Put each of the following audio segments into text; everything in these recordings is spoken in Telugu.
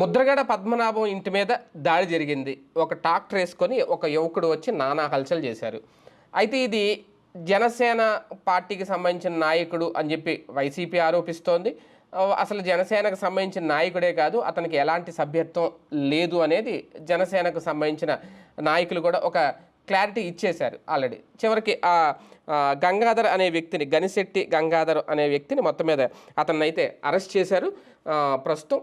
ముద్రగడ పద్మనాభం ఇంటి మీద దాడి జరిగింది. ఒక ట్రాక్టర్ వేసుకొని ఒక యువకుడు వచ్చి నానా హల్చల్ చేశారు. అయితే ఇది జనసేన పార్టీకి సంబంధించిన నాయకుడు అని చెప్పి వైసీపీ ఆరోపిస్తోంది. అసలు జనసేనకు సంబంధించిన నాయకుడే కాదు, అతనికి ఎలాంటి సభ్యత్వం లేదు అనేది జనసేనకు సంబంధించిన నాయకులు కూడా ఒక క్లారిటీ ఇచ్చేశారు ఆల్రెడీ. చివరికి గంగాధర్ అనే వ్యక్తిని, గనిశెట్టి గంగాధర్ అనే వ్యక్తిని మొత్తం మీద అతన్ని అయితే అరెస్ట్ చేశారు ప్రస్తుతం.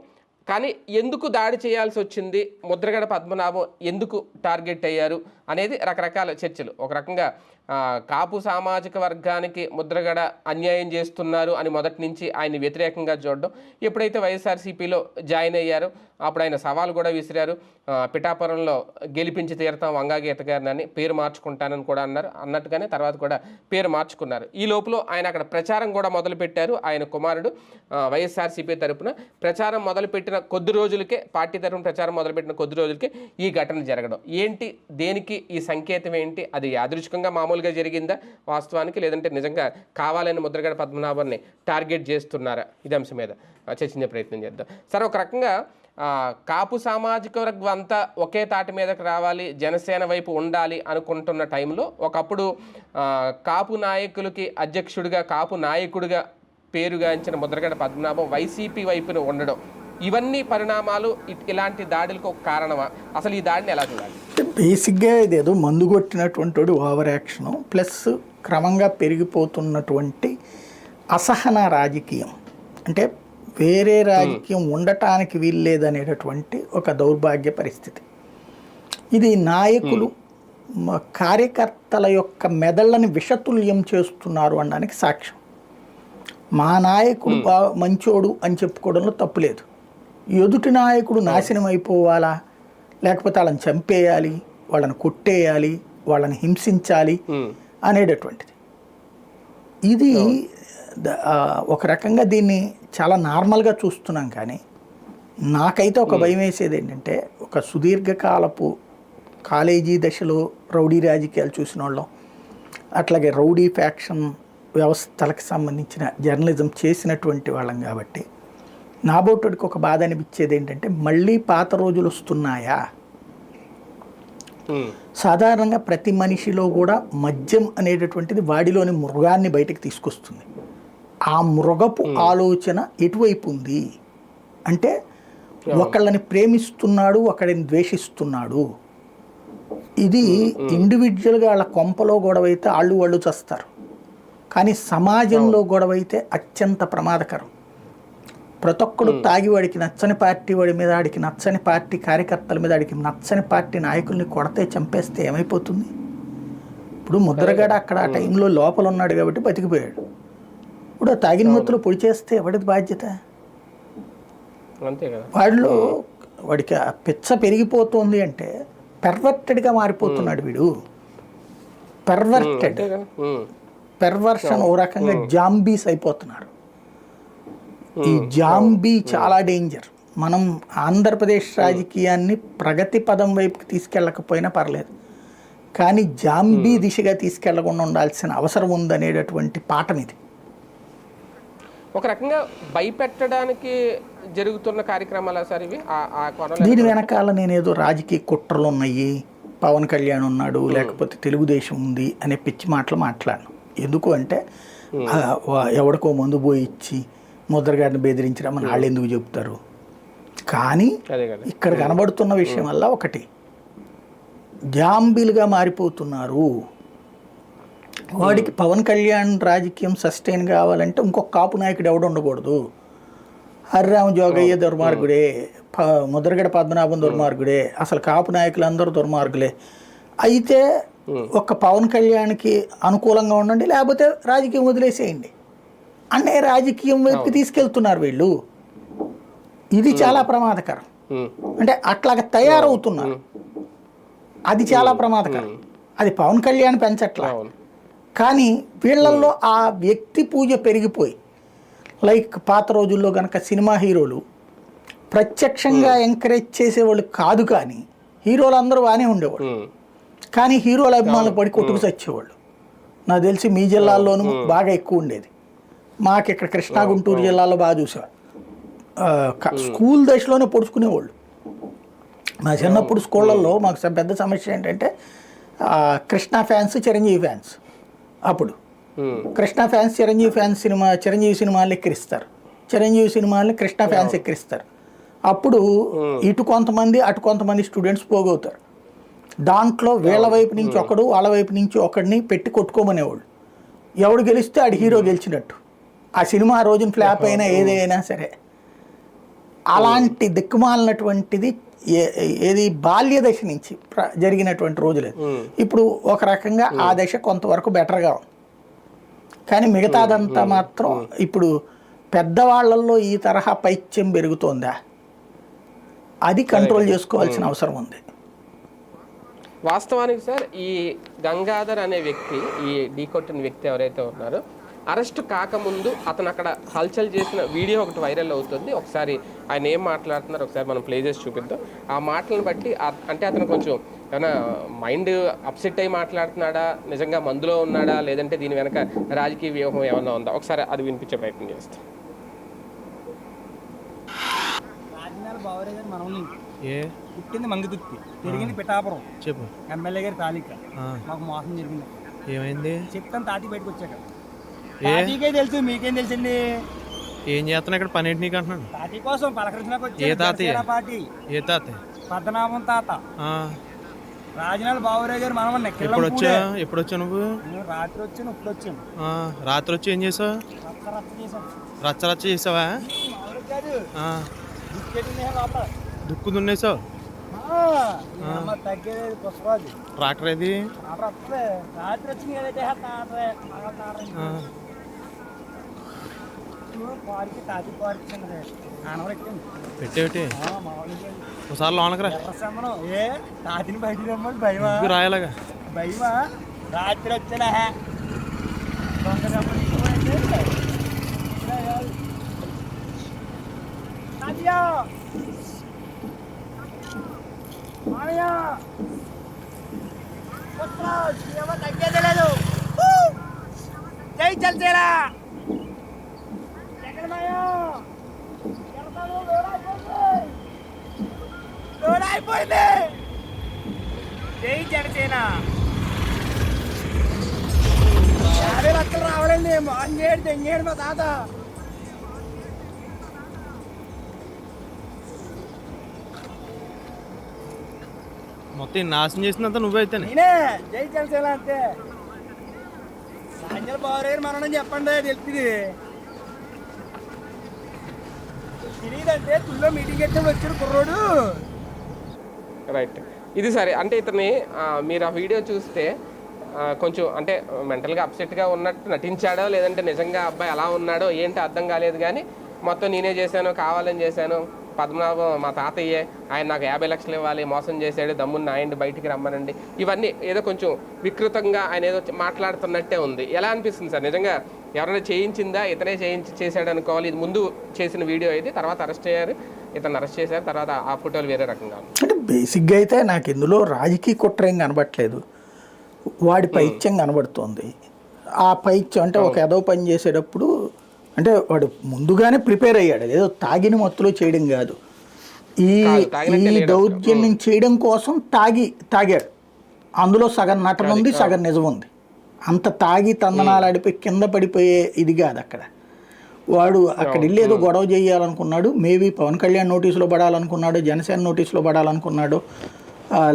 కానీ ఎందుకు దాడి చేయాల్సి వచ్చింది, ముద్రగడ పద్మనాభం ఎందుకు టార్గెట్ అయ్యారు అనేది రకరకాల చర్చలు. ఒక రకంగా కాపు సామాజిక వర్గానికి ముద్రగడ అన్యాయం చేస్తున్నారు అని మొదటి నుంచి ఆయన వ్యతిరేకంగా చూడడం. ఎప్పుడైతే వైఎస్ఆర్సీపీలో జాయిన్ అయ్యారో అప్పుడు ఆయన సవాల్ కూడా విసిరారు. పిఠాపురంలో గెలిపించి తీరుతాం వంగాగీత గారిని అని, పేరు మార్చుకుంటానని కూడా అన్నట్టుగానే తర్వాత కూడా పేరు మార్చుకున్నారు. ఈ లోపల ఆయన అక్కడ ప్రచారం కూడా మొదలుపెట్టారు. ఆయన కుమారుడు వైఎస్ఆర్సీపీ తరపున ప్రచారం మొదలుపెట్టిన కొద్ది రోజులకే, పార్టీ తరపున ప్రచారం మొదలుపెట్టిన కొద్ది రోజులకే ఈ ఘటన జరగడం ఏంటి, దేనికి ఈ సంకేతం ఏంటి, అది యాదృచ్ఛికంగా మామూలుగా జరిగిందా వాస్తవానికి, లేదంటే నిజంగా కావాలని ముద్రగడ పద్మనాభాన్ని టార్గెట్ చేస్తున్నారా, ఇది అంశం మీద చర్చించే ప్రయత్నం చేద్దాం. సరే, ఒక రకంగా కాపు సామాజిక వర్గం అంతా ఒకే తాటి మీదకి రావాలి, జనసేన వైపు ఉండాలి అనుకుంటున్న టైంలో ఒకప్పుడు కాపు నాయకులకి అధ్యక్షుడిగా, కాపు నాయకుడిగా పేరుగాంచిన ముద్రగడ పద్మనాభం వైసీపీ వైపున ఉండడం, ఇవన్నీ పరిణామాలు ఇలాంటి దాడులకు ఒక కారణమా? అసలు ఈ దాడిని ఎలా చూడాలి? బేసిక్గా ఇదేదో మందు కొట్టినటువంటి ఓవర్ యాక్షను ప్లస్ క్రమంగా పెరిగిపోతున్నటువంటి అసహన రాజకీయం, అంటే వేరే రాజకీయం ఉండటానికి వీల్లేదనేటటువంటి ఒక దౌర్భాగ్య పరిస్థితి. ఇది నాయకులు కార్యకర్తల యొక్క మెదళ్ళని విషతుల్యం చేస్తున్నారు అనడానికి సాక్ష్యం. మా నాయకుడు మంచోడు అని చెప్పుకోవడంలో తప్పులేదు. ఎదుటి నాయకుడు నాశనం అయిపోవాలా, లేకపోతే వాళ్ళని చంపేయాలి, వాళ్ళని కొట్టేయాలి, వాళ్ళని హింసించాలి అనేటటువంటిది. ఇది ఒక రకంగా దీన్ని చాలా నార్మల్గా చూస్తున్నాం. కానీ నాకైతే ఒక భయం వేసేది ఏంటంటే, ఒక సుదీర్ఘకాలపు కాలేజీ దశలో రౌడీ రాజకీయాలు చూసిన వాళ్ళం, అట్లాగే రౌడీ ఫ్యాక్షన్ వ్యవస్థలకు సంబంధించిన జర్నలిజం చేసినటువంటి వాళ్ళం కాబట్టి నాబోటుడికి ఒక బాధ అనిపించేది ఏంటంటే, మళ్ళీ పాత రోజులు వస్తున్నాయా? సాధారణంగా ప్రతి మనిషిలో కూడా మద్యం అనేటటువంటిది వాడిలోని మృగాన్ని బయటకు తీసుకొస్తుంది. ఆ మృగపు ఆలోచన ఎటువైపు ఉంది అంటే, ఒకళ్ళని ప్రేమిస్తున్నాడు, ఒకడిని ద్వేషిస్తున్నాడు. ఇది ఇండివిజువల్గా వాళ్ళ కొంపలో గొడవ అయితే వాళ్ళు చేస్తారు, కానీ సమాజంలో గొడవ అయితే అత్యంత ప్రమాదకరం. ప్రతి ఒక్కడు తాగి వాడికి నచ్చని పార్టీ వాడి మీద, ఆడికి నచ్చని పార్టీ కార్యకర్తల మీద, ఆడికి నచ్చని పార్టీ నాయకుల్ని కొడితే చంపేస్తే ఏమైపోతుంది? ఇప్పుడు ముద్రగడ అక్కడ ఆ టైంలో లోపల ఉన్నాడు కాబట్టి బతికిపోయాడు. ఇప్పుడు తాగిన మత్తులో పొడి చేస్తే ఎవరిది బాధ్యత? వాళ్ళు వాడికి పిచ్చ పెరిగిపోతుంది అంటే పెర్వర్టెడ్గా మారిపోతున్నాడు వీడు. పెర్వర్షన్ ఓ రకంగా జాంబీస్ అయిపోతున్నారు. ఈ జాంబీ చాలా డేంజర్. మనం ఆంధ్రప్రదేశ్ రాజకీయాన్ని ప్రగతి పదం వైపుకి తీసుకెళ్ళకపోయినా పర్లేదు, కానీ జాంబీ దిశగా తీసుకెళ్లకుండా ఉండాల్సిన అవసరం ఉందనేటటువంటి పాఠం ఇది. ఒక రకంగా భయపెట్టడానికి జరుగుతున్న కార్యక్రమాలు సార్ ఇవి. దీని వెనకాల నేనేదో రాజకీయ కుట్రలు ఉన్నాయి, పవన్ కళ్యాణ్ ఉన్నాడు, లేకపోతే తెలుగుదేశం ఉంది అనే పిచ్చి మాటలు మాట్లాడను. ఎందుకు అంటే, ఎవడికో మందు పోయి ఇచ్చి ముద్రగాడిని బెదిరించడం వాళ్ళు ఎందుకు చెప్తారు? కానీ ఇక్కడ కనబడుతున్న విషయం వల్ల ఒకటి, జాంబీలుగా మారిపోతున్నారు. వాడికి పవన్ కళ్యాణ్ రాజకీయం సస్టైన్ కావాలంటే ఇంకొక కాపు నాయకుడు ఎవడు ఉండకూడదు. హరిరామ జోగయ్య దుర్మార్గుడే, ముద్రగడ పద్మనాభం దుర్మార్గుడే, అసలు కాపు నాయకులు అందరూ దుర్మార్గులే. అయితే ఒక పవన్ కళ్యాణ్కి అనుకూలంగా ఉండండి, లేకపోతే రాజకీయం వదిలేసేయండి అనే రాజకీయం వైపుకి తీసుకెళ్తున్నారు వీళ్ళు. ఇది చాలా ప్రమాదకరం. అంటే అట్లాగా తయారవుతున్నారు, అది చాలా ప్రమాదకరం. అది పవన్ కళ్యాణ్ పెంచట్లా, కానీ వీళ్ళల్లో ఆ వ్యక్తి పూజ పెరిగిపోయి, లైక్ పాత రోజుల్లో కనుక సినిమా హీరోలు ప్రత్యక్షంగా ఎంకరేజ్ చేసేవాళ్ళు కాదు, కానీ హీరోలు అందరూ బాగానే ఉండేవాళ్ళు, కానీ హీరోల అభిమానులు పడి కొట్టుకు చచ్చేవాళ్ళు. నాకు తెలిసి మీ జిల్లాల్లోనూ బాగా ఎక్కువ ఉండేది. మాకు ఇక్కడ కృష్ణా గుంటూరు జిల్లాలో బాగా చూసేవాళ్ళు. స్కూల్ దశలోనే పొడుచుకునేవాళ్ళు. మా చిన్నప్పుడు స్కూళ్ళల్లో మాకు పెద్ద సమస్య ఏంటంటే కృష్ణ ఫ్యాన్స్, చిరంజీవి ఫ్యాన్స్. అప్పుడు కృష్ణ ఫ్యాన్స్ చిరంజీవి సినిమాలు ఎక్కిరిస్తారు, చిరంజీవి సినిమాలని కృష్ణ ఫ్యాన్స్ ఎక్కిరిస్తారు. అప్పుడు ఇటు కొంతమంది అటు కొంతమంది స్టూడెంట్స్ పోగవుతారు. దాంట్లో వీళ్ళ వైపు నుంచి ఒకడు వాళ్ళ వైపు నుంచి ఒకడిని పెట్టి కొట్టుకోమనేవాళ్ళు. ఎవడు గెలిస్తే ఆడు హీరో గెలిచినట్టు. ఆ సినిమా ఆ రోజున ఫ్లాప్ అయినా ఏదైనా సరే. అలాంటి దిక్కుమాలినటువంటిది ఏది బాల్య దశ నుంచి జరిగినటువంటి రోజులు. ఇప్పుడు ఒక రకంగా ఆ దశ కొంతవరకు బెటర్గా ఉంది. కానీ మిగతాదంతా మాత్రం ఇప్పుడు పెద్దవాళ్లలో ఈ తరహా పైత్యం పెరుగుతోందా, అది కంట్రోల్ చేసుకోవాల్సిన అవసరం ఉంది. వాస్తవానికి సార్, ఈ గంగాధర్ అనే వ్యక్తి, ఈ ఢీకొట్టిన వ్యక్తి ఎవరైతే ఉన్నారో, అరెస్ట్ కాకముందు అతను అక్కడ హల్చల్ చేసిన వీడియో ఒకటి వైరల్ అవుతుంది. ఒకసారి ఆయన ఏం మాట్లాడుతున్నారు ఒకసారి మనం ప్లే చేసి చూపిద్దాం. ఆ మాటలను బట్టి అంటే అతను కొంచెం ఏమైనా మైండ్ అప్సెట్ అయి మాట్లాడుతున్నాడా, నిజంగా మందులో ఉన్నాడా, లేదంటే దీని వెనక రాజకీయ వ్యూహం ఏమన్నా ఉందా, ఒకసారి అది వినిపించే ప్రయత్నం చేస్తాం. పుట్టింది మంగదుర్తి, తిరిగింది పిఠాపురం. చెప్పు. ఎమ్మెల్యే గారి తాలిక మాకు మోసం జరిగింది. ఏమైంది చెప్తాను. తాతి బయటకు వచ్చాక తాతీకే తెలుసు, మీకేం తెలిసింది? ఏం చేస్తున్నా ఇక్కడ పని ఏంటి నీకు అంటున్నాను. తాతి కోసం పలకరించినాక వచ్చి ఏ తాత పార్టీ ఏ తాత పద్మనాభం తాత రాజనాల బాబురావు గారు మనమన్న. ఎప్పుడు వచ్చా నువ్వు? రాత్రి వచ్చాను, ఇప్పుడు వచ్చాను. రాత్రి వచ్చి ఏం చేసావు? రచ్చ చేసావా? దుక్కు దున్నేసావు? తగ్గేది పుష్పాది. ట్రాక్టర్ ఏది? రాత్రి వచ్చి పెట్టేటి ఒకసారి లోనకరా. ఏ తాతిని బయటికి రమ్మని భయమా? రాయలాగా భయమా? రాత్రి వచ్చానా తగ్గేదే లేదు. జై చల్చేరా అయిపోయింది. జై జనసేన. 50 లక్షలు రావాలండి. అంగేడు తెంగేడు మా తాత. మొత్తం నాశనం చేసినంత నువ్వైతే నేనే. జై జనసేన అంతే. సాయంత్రం బాగా మనం చెప్పండి, తెలుస్తుంది. తెలియదంటే తుల్లో మీటింగ్ అయితే వచ్చారు కుర్రోడు. రైట్, ఇది సరే. అంటే ఇతన్ని మీరు ఆ వీడియో చూస్తే కొంచెం అంటే మెంటల్గా అప్సెట్గా ఉన్నట్టు నటించాడో, లేదంటే నిజంగా అబ్బాయి అలా ఉన్నాడో ఏంటో అర్థం కాలేదు. కానీ మొత్తం నేనే చేశాను, కావాలని చేశాను, పద్మనాభం మా తాతయ్యే, ఆయన నాకు 50 లక్షలు ఇవ్వాలి, మోసం చేశాడు, దమ్మున్న ఆయన బయటికి రమ్మనండి, ఇవన్నీ ఏదో కొంచెం వికృతంగా ఆయన ఏదో మాట్లాడుతున్నట్టే ఉంది. ఎలా అనిపిస్తుంది సార్? నిజంగా ఎవరైనా చేయించిందా, ఇతనే చేశాడు అనుకోవాలి? ఇది ముందు చేసిన వీడియో ఇది, తర్వాత అరెస్ట్ అయ్యారు, ఇతను అరెస్ట్ చేశారు, తర్వాత ఆ ఫోటోలు వేరే రకంగా. అంటే బేసిక్గా అయితే నాకు ఇందులో రాజకీయ కుట్ర ఏం కనబట్టలేదు, వాడి పైత్యం కనబడుతోంది. ఆ పైత్యం అంటే ఒక ఏదో పని చేసేటప్పుడు అంటే వాడు ముందుగానే ప్రిపేర్ అయ్యాడు, ఏదో తాగిన మత్తులో చేయడం కాదు. ఈ దౌర్జన్యం చేయడం కోసం తాగాడు. అందులో సగం నటన ఉంది, సగం నిజం ఉంది. అంత తాగి తందనాలు ఆడిపోయి కింద పడిపోయే ఇది కాదు అక్కడ. వాడు అక్కడ వెళ్ళి ఏదో గొడవ చేయాలనుకున్నాడు. మేబీ పవన్ కళ్యాణ్ నోటీసులో పడాలనుకున్నాడు, జనసేన నోటీసులో పడాలనుకున్నాడు,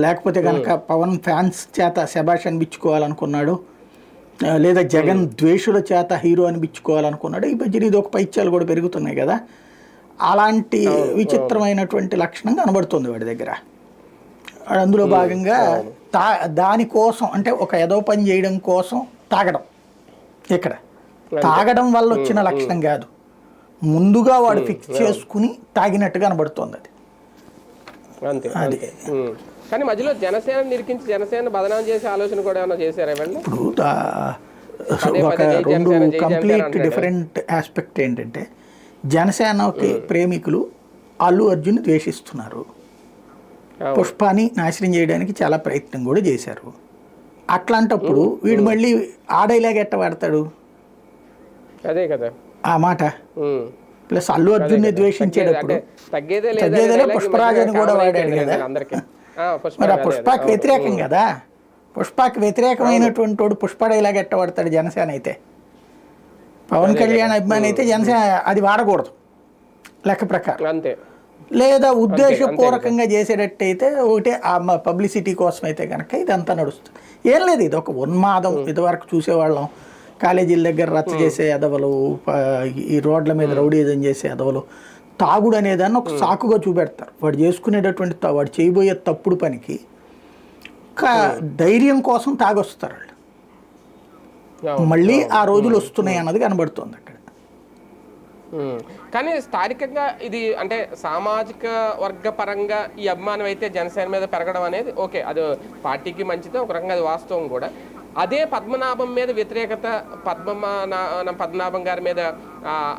లేకపోతే కనుక పవన్ ఫ్యాన్స్ చేత శభాష్ అనిపించుకోవాలనుకున్నాడు, లేదా జగన్ ద్వేషుల చేత హీరో అనిపించుకోవాలనుకున్నాడు. ఈ మధ్య ఇది ఒక పైత్యాలు కూడా పెరుగుతున్నాయి కదా, అలాంటి విచిత్రమైనటువంటి లక్షణం కనబడుతుంది వాడి దగ్గర. అందులో భాగంగా దానికోసం అంటే ఒక ఏదో పని చేయడం కోసం తాగడం, ఇక్కడ తాగడం వల్ల వచ్చిన లక్షణం కాదు, ముందుగా వాడు ఫిక్స్ చేసుకుని తాగినట్టుగా కనబడుతుంది అది. అది కానీ మధ్యలో జనసేన నిరికించి జనసేన బదనాం చేసే ఆలోచన కూడా ఏమైనా చేశారా? ఇప్పుడు ఒక రెండు కంప్లీట్ డిఫరెంట్ ఆస్పెక్ట్ ఏంటంటే, జనసేనకి ప్రేమికులు అల్లు అర్జున్ ద్వేషిస్తున్నారు, పుష్పాని నాశనం చేయడానికి చాలా ప్రయత్నం కూడా చేశారు. అట్లాంటప్పుడు వీడు మళ్ళీ ఆడైలాగా ఎట్ట వాడతాడు? అదే కదా ఆ మాట. ప్లస్ అల్లు అర్జున్ని ద్వేషించేటప్పుడు తగ్గేదే తగ్గేదేలే పుష్పరాజ్ అని కూడా వాడాడు కదా. అందరికి మరి ఆ పుష్పకి వ్యతిరేకం కదా, పుష్పకి వ్యతిరేకమైనటువంటి వాడు పుష్ప డైలాగ్ ఎట్టబడతాడు జనసేన అయితే. పవన్ కళ్యాణ్ అభిమాని అయితే జనసేన అది వాడకూడదు లెక్క ప్రకారం. అంతే. లేదా ఉద్దేశపూర్వకంగా చేసేటట్టయితే ఒకటే ఆ పబ్లిసిటీ కోసం అయితే కనుక ఇదంతా నడుస్తుంది. ఏం లేదు, ఇది ఒక ఉన్మాదం. ఇదివరకు చూసేవాళ్ళం కాలేజీల దగ్గర రచ్చ చేసే ఎదవలు, ఈ రోడ్ల మీద రౌడీజం చేసే ఎదవలు. తాగుడు అనేదాన్ని ఒక సాకుగా చూపెడతారు. వాడు చేసుకునేటటువంటి వాడు చేయబోయే తప్పుడు పనికి ధైర్యం కోసం తాగొస్తారు వాళ్ళు. మళ్ళీ ఆ రోజులు వస్తున్నాయి అన్నది కనబడుతుంది అక్కడ. కానీ స్థానికంగా ఇది అంటే సామాజిక వర్గ పరంగా ఈ అభిమానం అయితే జనసేన మీద పెరగడం అనేది ఓకే, అది పార్టీకి మంచిదే, ఒక రకంగా అది వాస్తవం కూడా. అదే పద్మనాభం మీద వ్యతిరేకత, పద్మనాభం గారి మీద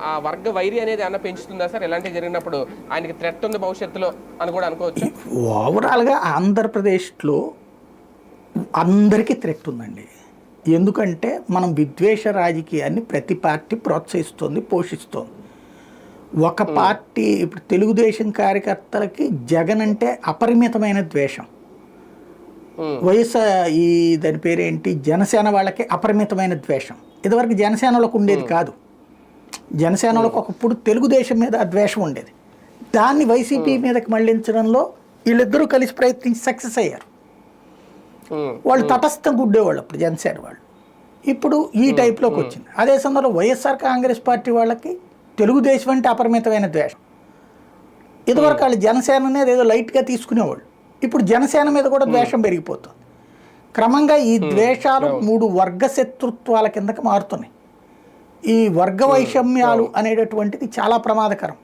ఆ వర్గ వైరి అనేది అన్న పెంచుతుందా సార్? ఇలాంటివి జరిగినప్పుడు ఆయనకి థ్రెట్ ఉంది భవిష్యత్తులో అని కూడా అనుకోవచ్చు. ఓవరాల్గా ఆంధ్రప్రదేశ్లో అందరికీ థ్రెట్ ఉందండి. ఎందుకంటే మనం విద్వేష రాజకీయాన్ని ప్రతి పార్టీ ప్రోత్సహిస్తుంది, పోషిస్తుంది. ఒక పార్టీ ఇప్పుడు తెలుగుదేశం కార్యకర్తలకి జగన్ అంటే అపరిమితమైన ద్వేషం. ఈ దాని పేరేంటి జనసేన వాళ్ళకి అపరిమితమైన ద్వేషం. ఇదివరకు జనసేనలకు ఉండేది కాదు. జనసేనలకు ఒకప్పుడు తెలుగుదేశం మీద ఆ ద్వేషం ఉండేది. దాన్ని వైసీపీ మీదకి మళ్లించడంలో వీళ్ళిద్దరూ కలిసి ప్రయత్నించి సక్సెస్ అయ్యారు. వాళ్ళు తటస్థంగా ఉండేవాళ్ళు అప్పుడు జనసేన వాళ్ళు. ఇప్పుడు ఈ టైప్లోకి వచ్చింది. అదే సందర్భంలో వైఎస్ఆర్ కాంగ్రెస్ పార్టీ వాళ్ళకి తెలుగుదేశం అంటే అపరిమితమైన ద్వేషం. ఇదివరకు వాళ్ళు జనసేన అనేది ఏదో లైట్గా తీసుకునేవాళ్ళు. ఇప్పుడు జనసేన మీద కూడా ద్వేషం పెరిగిపోతుంది. క్రమంగా ఈ ద్వేషాలు 3 వర్గ శత్రుత్వాల కిందకి మారుతున్నాయి. ఈ వర్గ వైషమ్యాలు అనేటటువంటిది చాలా ప్రమాదకరం.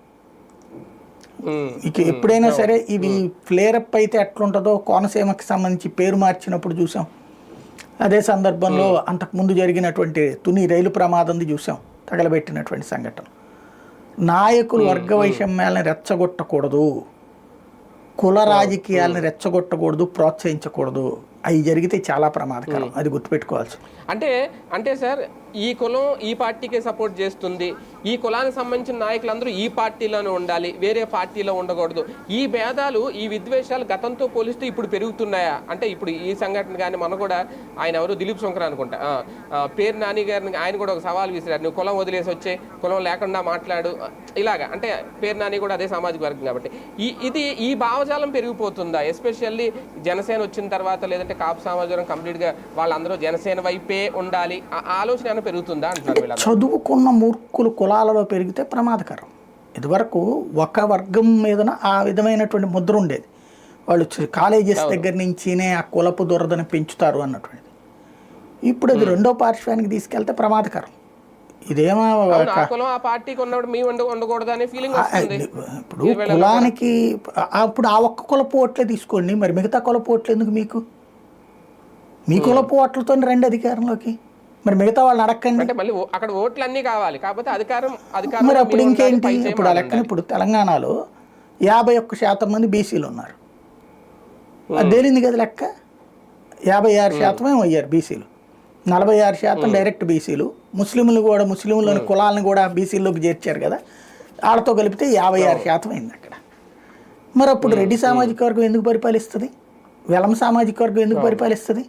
ఇక ఎప్పుడైనా సరే ఇవి ఫ్లేరప్ అయితే ఎట్లుంటుందో కోనసీమకి సంబంధించి పేరు మార్చినప్పుడు చూసాం. అదే సందర్భంలో అంతకుముందు జరిగినటువంటి తుని రైలు ప్రమాదంది చూసాం, తగలబెట్టినటువంటి సంఘటన. నాయకులు వర్గ వైషమ్యాలను రెచ్చగొట్టకూడదు, కుల రాజకీయాలను రెచ్చగొట్టకూడదు, ప్రోత్సహించకూడదు. అవి జరిగితే చాలా ప్రమాదకరం, అది గుర్తుపెట్టుకోవాల్సి. అంటే సార్ ఈ కులం ఈ పార్టీకే సపోర్ట్ చేస్తుంది, ఈ కులానికి సంబంధించిన నాయకులందరూ ఈ పార్టీలోనే ఉండాలి, వేరే పార్టీలో ఉండకూడదు, ఈ భేదాలు ఈ విద్వేషాలు గతంతో పోలిస్తే ఇప్పుడు పెరుగుతున్నాయా? అంటే ఇప్పుడు ఈ సంఘటన కానీ మన కూడా ఆయన ఎవరు దిలీప్ శంకర్ అనుకుంటా, పేరు నాని గారిని ఆయన కూడా ఒక సవాల్ విసిరారు, నువ్వు కులం వదిలేసి వచ్చే, కులం లేకుండా మాట్లాడు, ఇలాగా. అంటే పేరు నాని కూడా అదే సామాజిక వర్గం కాబట్టి ఈ భావజాలం పెరిగిపోతుందా? ఎస్పెషల్లీ జనసేన వచ్చిన తర్వాత, లేదంటే కాపు సామాజిక కంప్లీట్గా వాళ్ళందరూ జనసేన వైపే ఉండాలి ఆలోచన పెరుగుతుందా అంటున్నారు. చదువుకున్న మూర్ఖులు కులాలలో పెరిగితే ప్రమాదకరం. ఇదివరకు ఒక వర్గం మీదన ఆ విధమైనటువంటి ముద్ర ఉండేది. వాళ్ళు కాలేజెస్ దగ్గర నుంచినే ఆ కులపు దురదను పెంచుతారు అన్నటువంటిది. ఇప్పుడు అది రెండో పార్శ్వానికి తీసుకెళ్తే ప్రమాదకరం. ఇదేమో ఇప్పుడు కులానికి అప్పుడు ఆ ఒక్క కులపు ఓట్లే తీసుకోండి, మరి మిగతా కులపు ఓట్లు ఎందుకు మీకు? మీ కులపు ఓట్లతో రండి అధికారంలోకి, మరి మిగతా వాళ్ళని అడగండి. అక్కడ ఓట్లు అన్నీ కావాలి, కాకపోతే అధికారం మరి అప్పుడు ఇంకేంటి? ఇప్పుడు ఆ లెక్కన ఇప్పుడు తెలంగాణలో 51% మంది బీసీలు ఉన్నారు. అది తేలింది కదా లెక్క. 56% అయ్యారు బీసీలు, 46% డైరెక్ట్ బీసీలు. ముస్లింలు కూడా, ముస్లింలోని కులాలను కూడా బీసీల్లోకి చేర్చారు కదా, వాళ్ళతో కలిపితే 56% అయింది అక్కడ. మరి అప్పుడు రెడ్డి సామాజిక వర్గం ఎందుకు పరిపాలిస్తుంది? వెలమ సామాజిక వర్గం ఎందుకు పరిపాలిస్తుంది?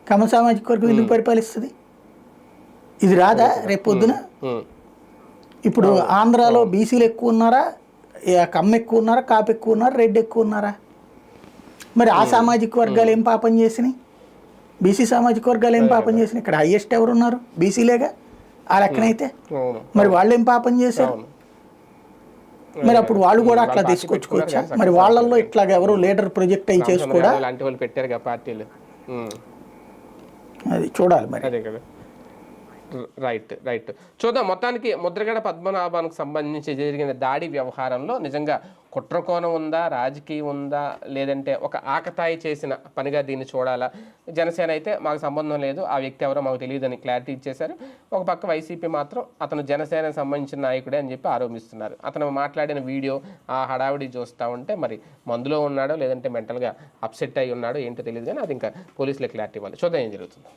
కమ్మ సామాజిక వర్గం ఎందుకు పరిపాలిస్తుంది? ఇది రాదా రేపు పొద్దున? ఇప్పుడు ఆంధ్రాలో బీసీలు ఎక్కువ ఉన్నారా, కమ్మ ఎక్కువ ఉన్నారా, కాపు ఎక్కువ ఉన్నారా, రెడ్డి ఎక్కువ ఉన్నారా? మరి ఆ సామాజిక వర్గాలు ఏం పాపం చేసినాయి? బీసీ సామాజిక వర్గాలు ఏం పాపం చేసినాయి? ఇక్కడ హైయెస్ట్ ఎవరున్నారు? బీసీలేగా ఆ లెక్కనైతే. మరి వాళ్ళు ఏం పాపం చేశారు? మరి అప్పుడు వాళ్ళు కూడా అట్లా తీసుకొచ్చుకోవచ్చా? మరి వాళ్ళల్లో ఇట్లాగ ఎవరు లీడర్ ప్రొజెక్ట్ అయ్యి చేసుకోడా? అది చూడాలి మరి. రైట్ చూద్దాం. మొత్తానికి ముద్రగడ పద్మనాభానికి సంబంధించి జరిగిన దాడి వ్యవహారంలో నిజంగా కుట్రకోణం ఉందా, రాజకీయం ఉందా, లేదంటే ఒక ఆకతాయి చేసిన పనిగా దీన్ని చూడాలా? జనసేన అయితే మాకు సంబంధం లేదు, ఆ వ్యక్తి ఎవరో మాకు తెలియదని క్లారిటీ ఇచ్చేశారు. ఒక పక్క వైసీపీ మాత్రం అతను జనసేనకు సంబంధించిన నాయకుడే అని చెప్పి ఆరోపిస్తున్నారు. అతను మాట్లాడిన వీడియో ఆ హడావిడి చూస్తూ ఉంటే మరి మందులో ఉన్నాడో లేదంటే మెంటల్గా అప్సెట్ అయి ఉన్నాడో ఏంటో తెలియదు, కానీ అది ఇంకా పోలీసులే క్లారిటీ ఇవ్వాలి. చూద్దాం ఏం జరుగుతుంది.